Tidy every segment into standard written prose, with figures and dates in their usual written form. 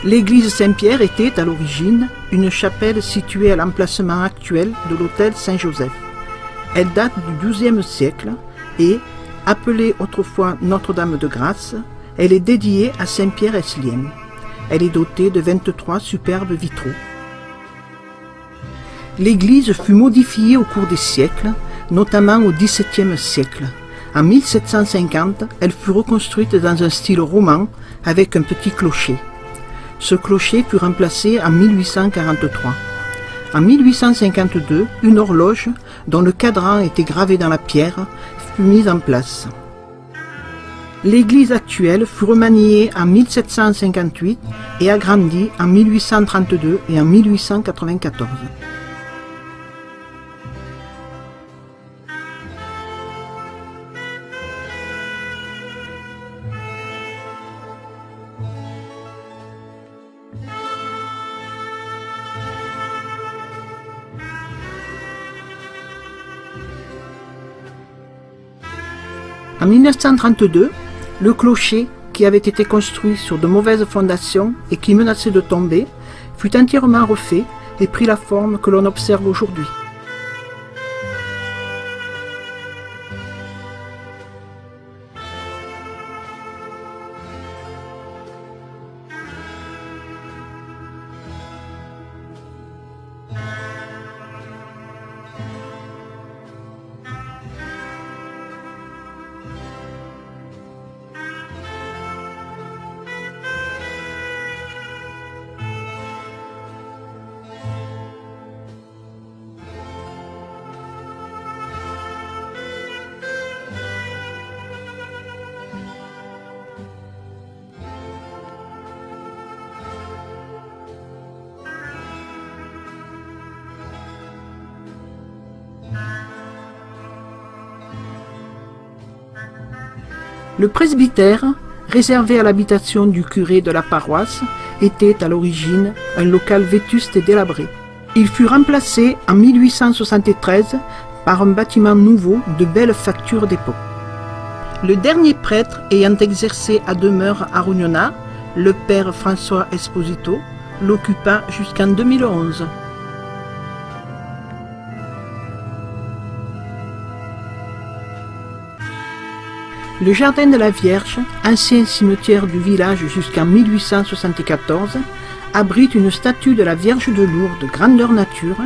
L'église Saint-Pierre était, à l'origine, une chapelle située à l'emplacement actuel de l'hôtel Saint-Joseph. Elle date du XIIe siècle et, appelée autrefois Notre-Dame de Grâce, elle est dédiée à Saint-Pierre Eslien. Elle est dotée de 23 superbes vitraux. L'église fut modifiée au cours des siècles, notamment au XVIIe siècle. En 1750, elle fut reconstruite dans un style roman avec un petit clocher. Ce clocher fut remplacé en 1843. En 1852, une horloge, dont le cadran était gravé dans la pierre, fut mise en place. L'église actuelle fut remaniée en 1758 et agrandie en 1832 et en 1894. En 1932, le clocher, qui avait été construit sur de mauvaises fondations et qui menaçait de tomber, fut entièrement refait et prit la forme que l'on observe aujourd'hui. Le presbytère, réservé à l'habitation du curé de la paroisse, était à l'origine un local vétuste et délabré. Il fut remplacé en 1873 par un bâtiment nouveau de belle facture d'époque. Le dernier prêtre ayant exercé à demeure à Rugnona, le père François Esposito, l'occupa jusqu'en 2011. Le jardin de la Vierge, ancien cimetière du village jusqu'en 1874, abrite une statue de la Vierge de Lourdes grandeur nature,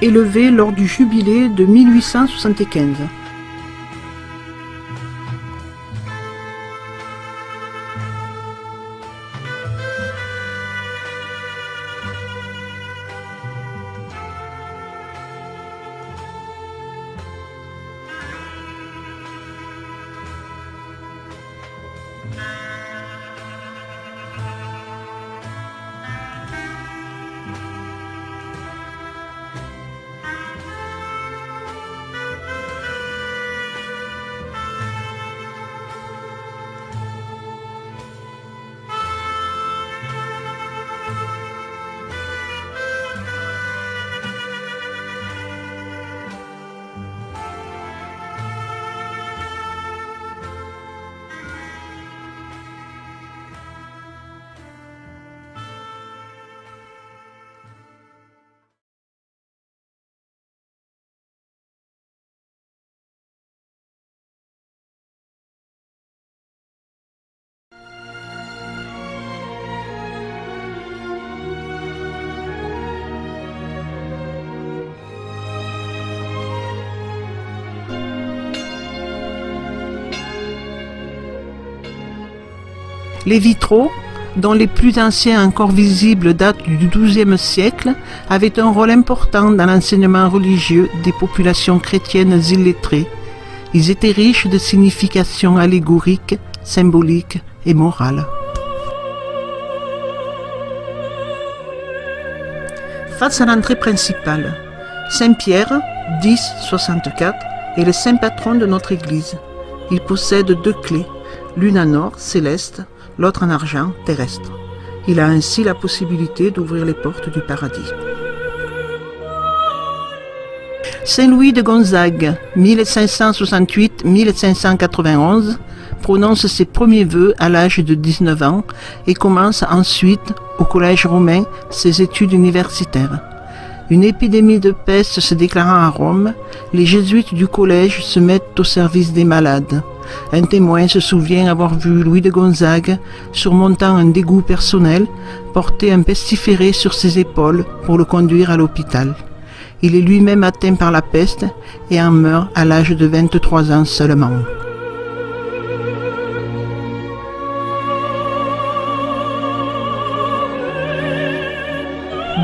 élevée lors du jubilé de 1875. Les vitraux, dont les plus anciens encore visibles datent du XIIe siècle, avaient un rôle important dans l'enseignement religieux des populations chrétiennes illettrées. Ils étaient riches de significations allégoriques, symboliques et morales. Face à l'entrée principale, Saint-Pierre, 1064, est le saint patron de notre Église. Il possède 2 clés, l'une en or, céleste, l'autre en argent, terrestre. Il a ainsi la possibilité d'ouvrir les portes du paradis. Saint Louis de Gonzague, 1568-1591, prononce ses premiers vœux à l'âge de 19 ans et commence ensuite, au collège romain, ses études universitaires. Une épidémie de peste se déclarant à Rome, les jésuites du collège se mettent au service des malades. Un témoin se souvient avoir vu Louis de Gonzague, surmontant un dégoût personnel, porter un pestiféré sur ses épaules pour le conduire à l'hôpital. Il est lui-même atteint par la peste et en meurt à l'âge de 23 ans seulement.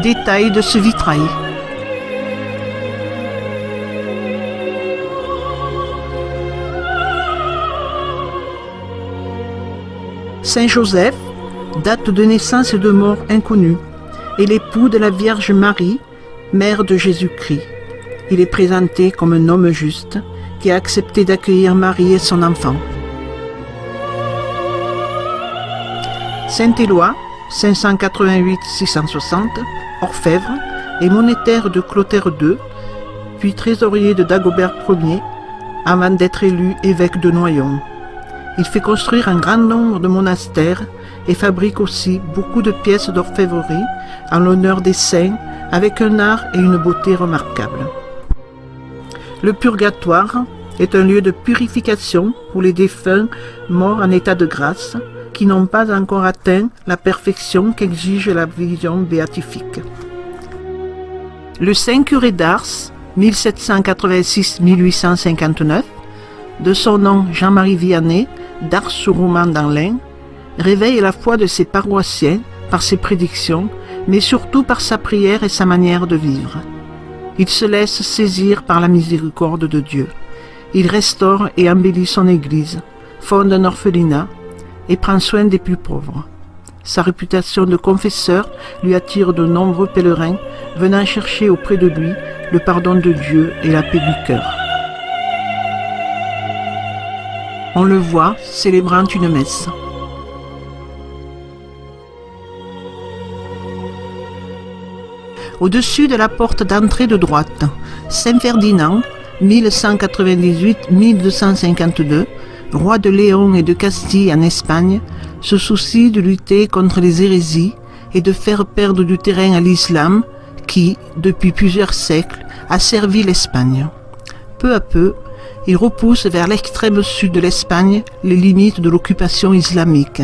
Détails de ce vitrail. Saint Joseph, date de naissance et de mort inconnue, est l'époux de la Vierge Marie, mère de Jésus-Christ. Il est présenté comme un homme juste qui a accepté d'accueillir Marie et son enfant. Saint Éloi, 588-660, orfèvre et monétaire de Clotaire II, puis trésorier de Dagobert Ier, avant d'être élu évêque de Noyon. Il fait construire un grand nombre de monastères et fabrique aussi beaucoup de pièces d'orfèvrerie en l'honneur des saints, avec un art et une beauté remarquables. Le purgatoire est un lieu de purification pour les défunts morts en état de grâce, qui n'ont pas encore atteint la perfection qu'exige la vision béatifique. Le saint curé d'Ars, 1786-1859, de son nom Jean-Marie Vianney, d'Ars-sur-Roman dans l'Ain, réveille la foi de ses paroissiens par ses prédictions, mais surtout par sa prière et sa manière de vivre. Il se laisse saisir par la miséricorde de Dieu. Il restaure et embellit son église, fonde un orphelinat, et prend soin des plus pauvres. Sa réputation de confesseur lui attire de nombreux pèlerins venant chercher auprès de lui le pardon de Dieu et la paix du cœur. On le voit célébrant une messe. Au-dessus de la porte d'entrée de droite, Saint Ferdinand, 1198-1252, roi de Léon et de Castille en Espagne, se soucie de lutter contre les hérésies et de faire perdre du terrain à l'islam qui, depuis plusieurs siècles, a servi l'Espagne. Peu à peu, il repousse vers l'extrême sud de l'Espagne les limites de l'occupation islamique.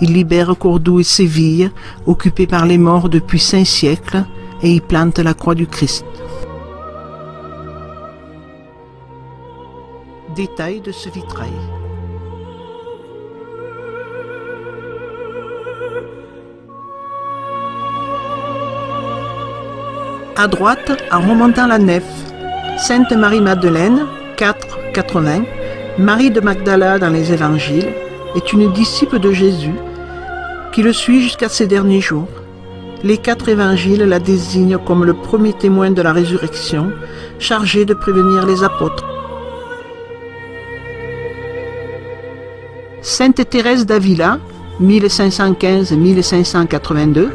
Il libère Cordoue et Séville, occupées par les morts depuis 5 siècles, et y plante la croix du Christ. Détails de ce vitrail. À droite, en remontant la nef, Sainte Marie-Madeleine, 4,80, Marie de Magdala dans les évangiles, est une disciple de Jésus qui le suit jusqu'à ses derniers jours. Les 4 évangiles la désignent comme le premier témoin de la résurrection, chargé de prévenir les apôtres. Sainte Thérèse d'Avila, 1515-1582,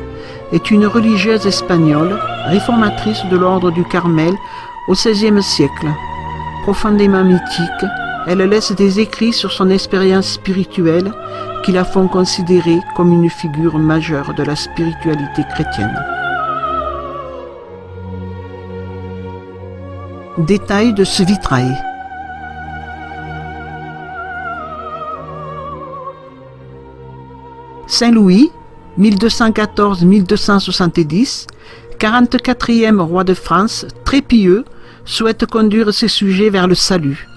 est une religieuse espagnole, réformatrice de l'ordre du Carmel au XVIe siècle. Profondément mythique, elle laisse des écrits sur son expérience spirituelle qui la font considérer comme une figure majeure de la spiritualité chrétienne. Détails de ce vitrail. Saint Louis, 1214-1270, 44e roi de France, très pieux, souhaite conduire ses sujets vers le salut.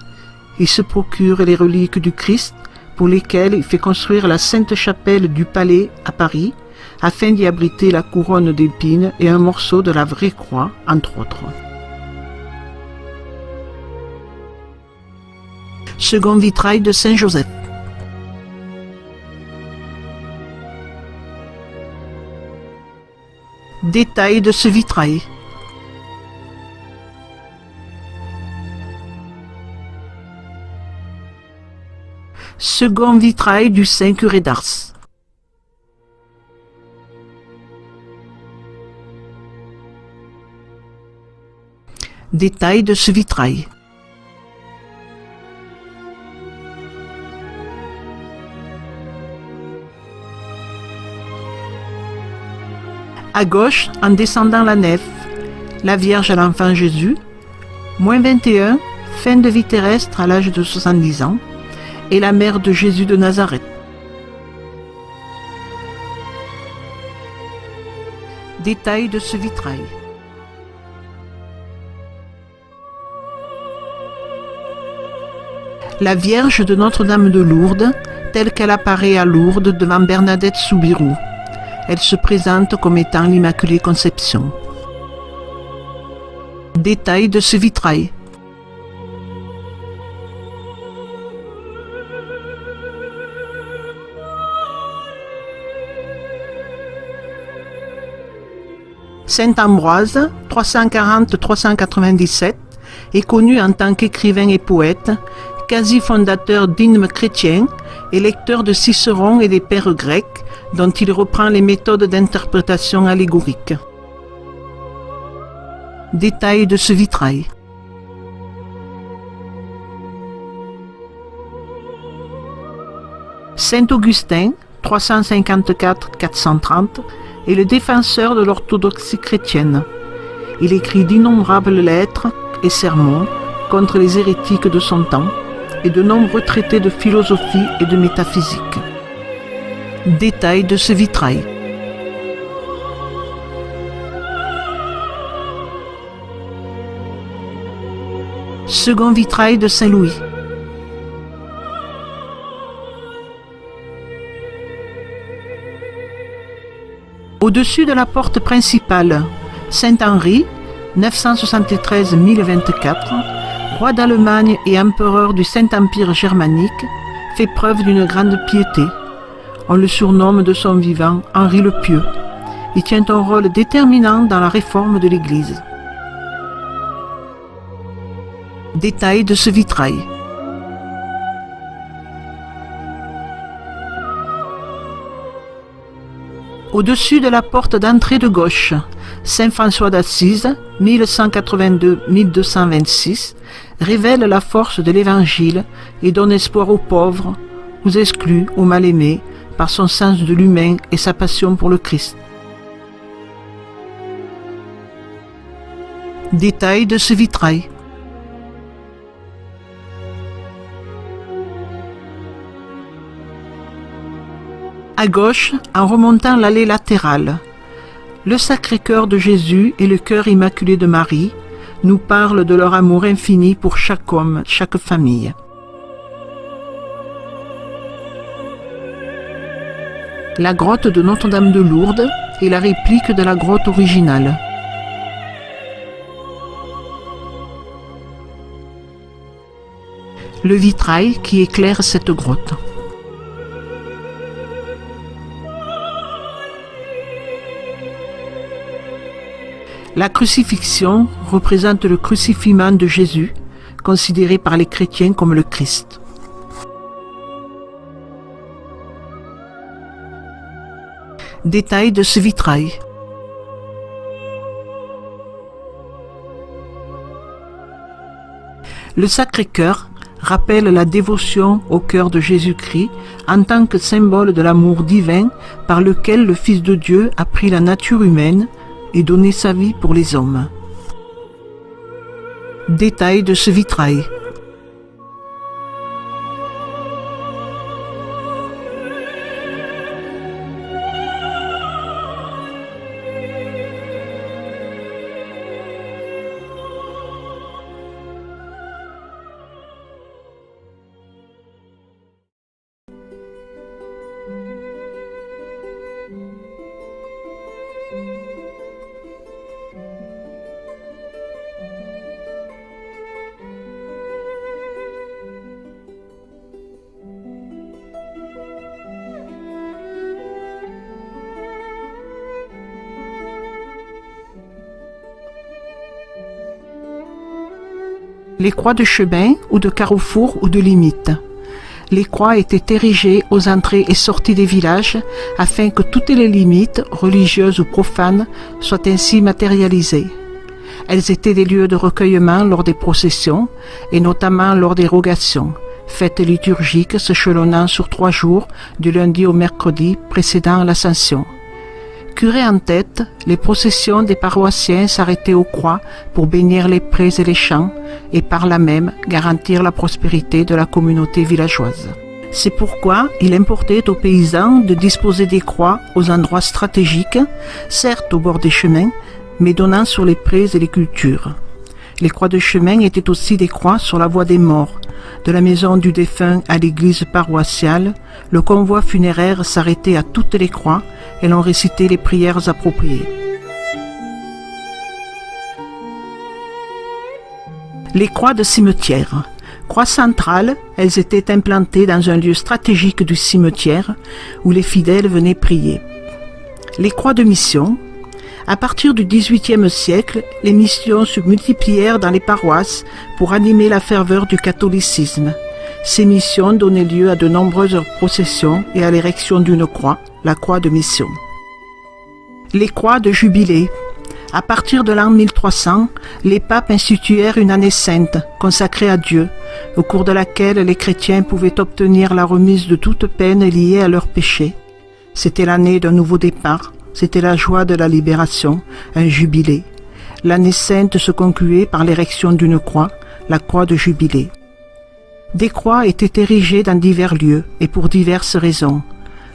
Il se procure les reliques du Christ, pour lesquelles il fait construire la Sainte Chapelle du Palais à Paris, afin d'y abriter la couronne d'épines et un morceau de la vraie croix, entre autres. Second vitrail de Saint Joseph. Détails de ce vitrail. Second vitrail du Saint Curé d'Ars. Détails de ce vitrail. À gauche, en descendant la nef, la Vierge à l'enfant Jésus, -21, fin de vie terrestre à l'âge de 70 ans, et la mère de Jésus de Nazareth. Détail de ce vitrail. La Vierge de Notre-Dame de Lourdes, telle qu'elle apparaît à Lourdes devant Bernadette Soubirous. Elle se présente comme étant l'Immaculée Conception. Détail de ce vitrail. Saint Ambroise, 340-397, est connu en tant qu'écrivain et poète, quasi fondateur d'hymnes chrétiens et lecteur de Cicéron et des pères grecs, dont il reprend les méthodes d'interprétation allégorique. Détail de ce vitrail. Saint Augustin, 354-430, est le défenseur de l'orthodoxie chrétienne. Il écrit d'innombrables lettres et sermons contre les hérétiques de son temps et de nombreux traités de philosophie et de métaphysique. Détail de ce vitrail. Second vitrail de Saint-Louis. Au-dessus de la porte principale, Saint-Henri, 973-1024, roi d'Allemagne et empereur du Saint-Empire germanique, fait preuve d'une grande piété. On le surnomme de son vivant Henri le Pieux. Il tient un rôle déterminant dans la réforme de l'Église. Détail de ce vitrail. Au-dessus de la porte d'entrée de gauche, Saint François d'Assise, 1182-1226, révèle la force de l'Évangile et donne espoir aux pauvres, aux exclus, aux mal-aimés, par son sens de l'humain et sa passion pour le Christ. Détail de ce vitrail. À gauche, en remontant l'allée latérale, le Sacré-Cœur de Jésus et le Cœur Immaculé de Marie nous parlent de leur amour infini pour chaque homme, chaque famille. La grotte de Notre-Dame de Lourdes est la réplique de la grotte originale. Le vitrail qui éclaire cette grotte. La crucifixion représente le crucifiement de Jésus, considéré par les chrétiens comme le Christ. Détail de ce vitrail. Le Sacré-Cœur rappelle la dévotion au cœur de Jésus-Christ en tant que symbole de l'amour divin par lequel le Fils de Dieu a pris la nature humaine et donné sa vie pour les hommes. Détail de ce vitrail. Les croix de chemin ou de carrefour ou de limite. Les croix étaient érigées aux entrées et sorties des villages afin que toutes les limites, religieuses ou profanes, soient ainsi matérialisées. Elles étaient des lieux de recueillement lors des processions et notamment lors des rogations, fêtes liturgiques s'échelonnant sur 3 jours, du lundi au mercredi précédant l'Ascension. curé en tête, les processions des paroissiens s'arrêtaient aux croix pour bénir les prés et les champs et par là même garantir la prospérité de la communauté villageoise. C'est pourquoi il importait aux paysans de disposer des croix aux endroits stratégiques, certes au bord des chemins, mais donnant sur les prés et les cultures. Les croix de chemin étaient aussi des croix sur la voie des morts. De la maison du défunt à l'église paroissiale, le convoi funéraire s'arrêtait à toutes les croix et l'on récitait les prières appropriées. Les croix de cimetière. Croix centrales, elles étaient implantées dans un lieu stratégique du cimetière où les fidèles venaient prier. Les croix de mission. À partir du XVIIIe siècle, les missions se multiplièrent dans les paroisses pour animer la ferveur du catholicisme. Ces missions donnaient lieu à de nombreuses processions et à l'érection d'une croix, la croix de mission. Les croix de jubilé. À partir de l'an 1300, les papes instituèrent une année sainte, consacrée à Dieu, au cours de laquelle les chrétiens pouvaient obtenir la remise de toute peine liée à leurs péchés. C'était l'année d'un nouveau départ, c'était la joie de la libération, un jubilé. L'année sainte se concluait par l'érection d'une croix, la croix de jubilé. Des croix étaient érigées dans divers lieux et pour diverses raisons.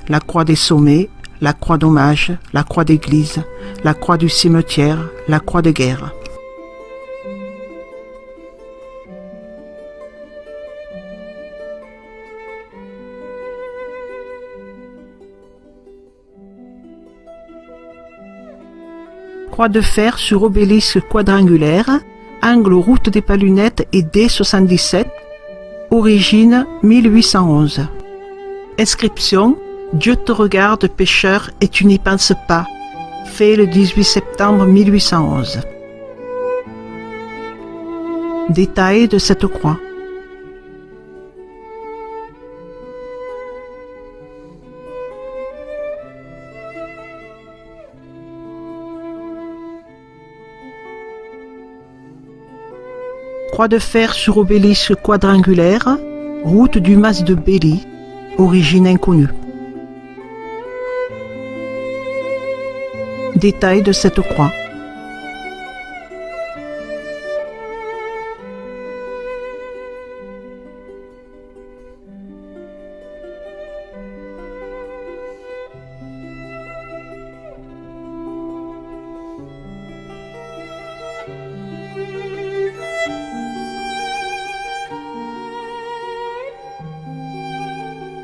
La croix des sommets, la croix d'hommage, la croix d'église, la croix du cimetière, la croix de guerre. Croix de fer sur obélisque quadrangulaire, angle route des Palunettes et D77, origine 1811. Inscription: Dieu te regarde, pécheur, et tu n'y penses pas. Fait le 18 septembre 1811. Détail de cette croix. Croix de fer sur obélisque quadrangulaire, route du Mas de Belly, origine inconnue. Détail de cette croix.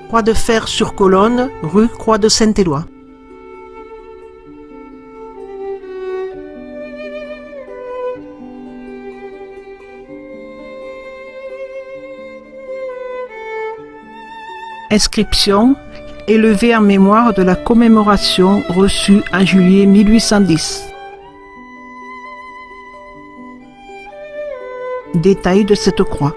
Croix de fer sur colonne, rue Croix de Saint-Éloi. Inscription: élevée en mémoire de la commémoration reçue en juillet 1810. Détail de cette croix.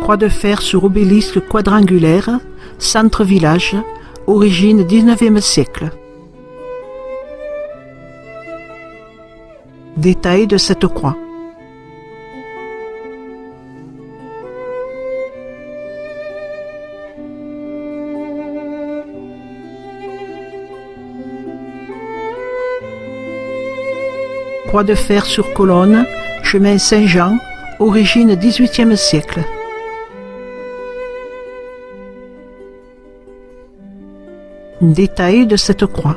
Croix de fer sur obélisque quadrangulaire, centre-village, origine 19e siècle. Détail de cette croix. Croix de fer sur colonne, chemin Saint-Jean, origine 18e siècle. Détail de cette croix.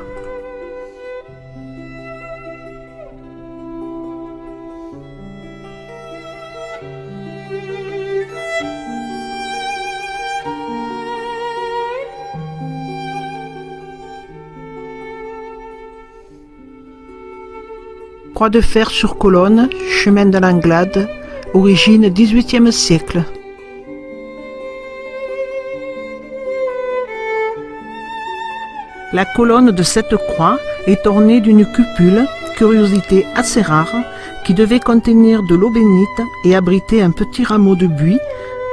Croix de fer sur colonne, chemin de l'Anglade, origine 18e siècle. La colonne de cette croix est ornée d'une cupule, curiosité assez rare, qui devait contenir de l'eau bénite et abriter un petit rameau de buis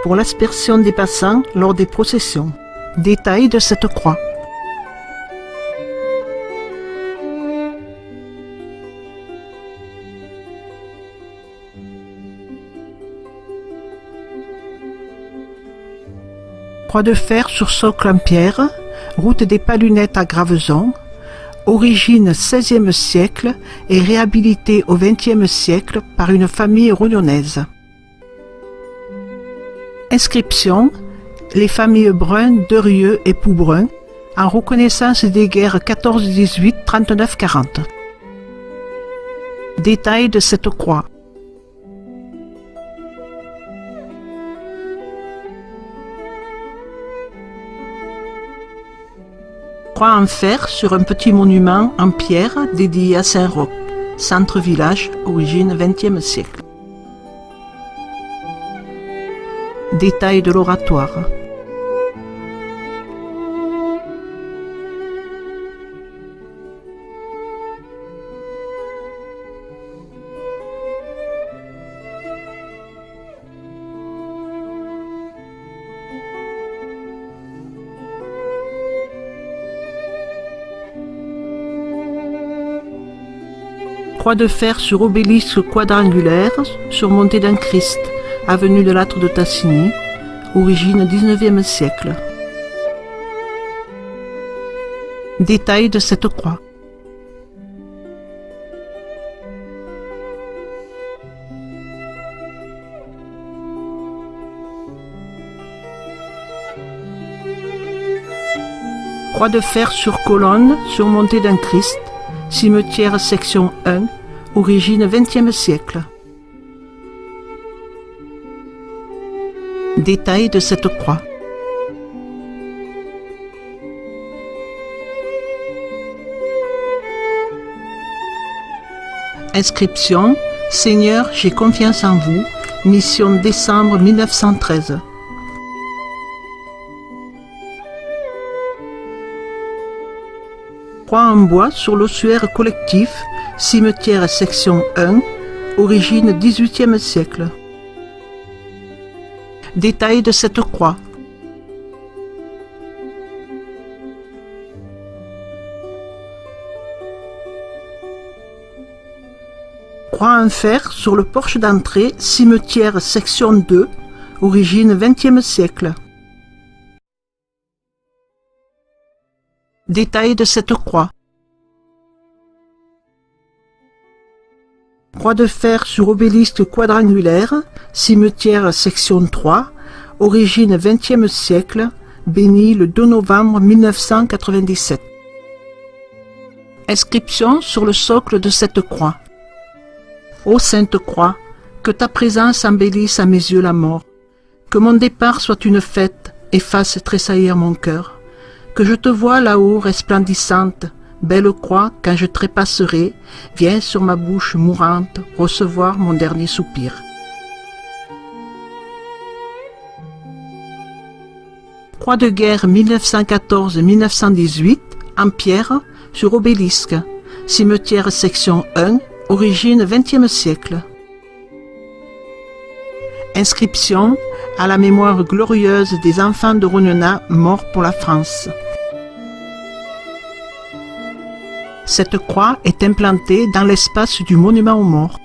pour l'aspersion des passants lors des processions. Détail de cette croix. Croix de fer sur socle en pierre, route des Palunettes à Graveson, origine XVIe siècle et réhabilitée au XXe siècle par une famille rognonnaise. Inscription: les familles Brun, Derieux et Poubrun, en reconnaissance des guerres 14-18, 39-40. Détail de cette croix. Croix en fer sur un petit monument en pierre dédié à Saint-Roch, centre-village, origine XXe siècle. Détail de l'oratoire. Croix de fer sur obélisque quadrangulaire, surmonté d'un Christ, avenue de Lattre de Tassigny, origine XIXe siècle. Détail de cette croix. Croix de fer sur colonne, surmontée d'un Christ, cimetière section 1, origine XXe siècle. Détail de cette croix. Inscription: Seigneur, j'ai confiance en vous. Mission décembre 1913. Croix en bois sur l'ossuaire collectif, cimetière section 1, origine XVIIIe siècle. Détail de cette croix. Croix en fer sur le porche d'entrée, cimetière section 2, origine XXe siècle. Détail de cette croix. Croix de fer sur obélisque quadrangulaire, cimetière section 3, origine XXe siècle, béni le 2 novembre 1997. Inscription sur le socle de cette croix. Ô Sainte Croix, que ta présence embellisse à mes yeux la mort, que mon départ soit une fête et fasse tressaillir mon cœur. Que je te vois là-haut resplendissante, belle croix, quand je trépasserai, viens sur ma bouche mourante recevoir mon dernier soupir. Croix de guerre 1914-1918, en pierre, sur obélisque, cimetière section 1, origine XXe siècle. Inscription: à la mémoire glorieuse des enfants de Rognona morts pour la France. Cette croix est implantée dans l'espace du monument aux morts.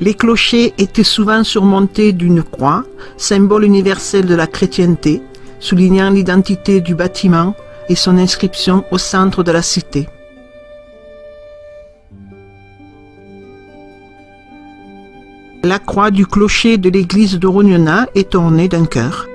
Les clochers étaient souvent surmontés d'une croix, symbole universel de la chrétienté, soulignant l'identité du bâtiment et son inscription au centre de la cité. La croix du clocher de l'église de Rognona est ornée d'un cœur.